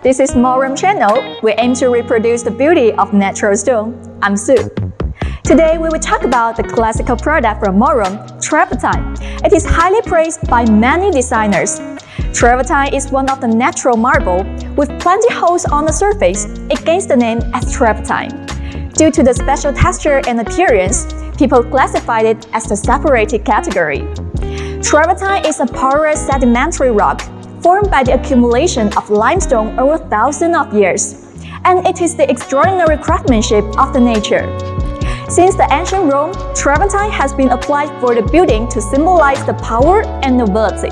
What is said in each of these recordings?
This is MOREROOM channel. We aim to reproduce the beauty of natural stone. I'm Sue. Today we will talk about the classical product from MOREROOM, Travertine. It is highly praised by many designers. Travertine is one of the natural marble with plenty holes on the surface. It gains the name as Travertine. Due to the special texture and appearance, people classified it as the separated category. Travertine is a porous sedimentary rock formed by the accumulation of limestone over thousands of years, and it is the extraordinary craftsmanship of the nature. Since the ancient Rome, Travertine has been applied for the building to symbolize the power and nobility.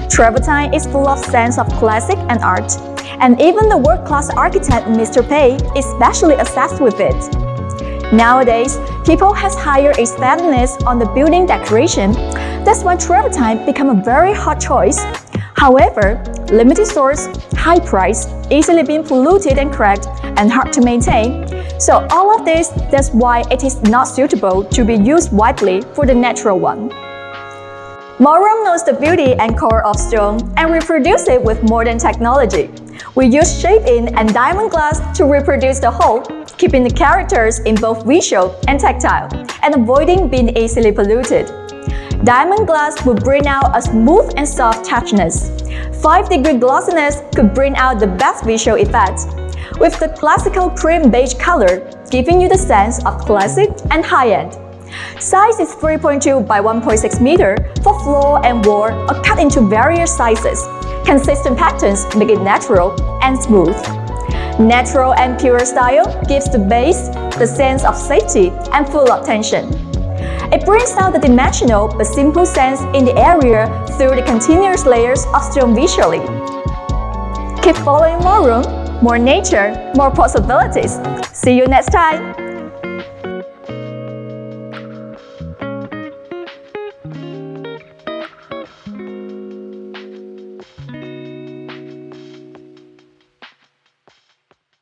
Travertine is full of sense of classic and art, and even the world-class architect Mr. Pei is specially obsessed with it. Nowadays, people have higher aestheticness on the building decoration. That's why Travertine become a very hot choice. However, limited source, high price, easily being polluted and cracked, and hard to maintain. So all of this, that's why it is not suitable to be used widely for the natural one. MOREROOM knows the beauty and core of stone and reproduce it with modern technology. We use shape-in and diamond glass to reproduce the whole, keeping the characters in both visual and tactile, and avoiding being easily polluted. Diamond glass will bring out a smooth and soft touchiness. 5-degree glossiness could bring out the best visual effect, with the classical cream beige color giving you the sense of classic and high-end. Size is 3.2 by 1.6 meter for floor and wall or cut into various sizes. Consistent patterns make it natural and smooth. Natural and pure style gives the base the sense of safety and full of tension. It brings out the dimensional but simple sense in the area through the continuous layers of stone visually. Keep following MOREROOM, more nature, more possibilities. See you next time!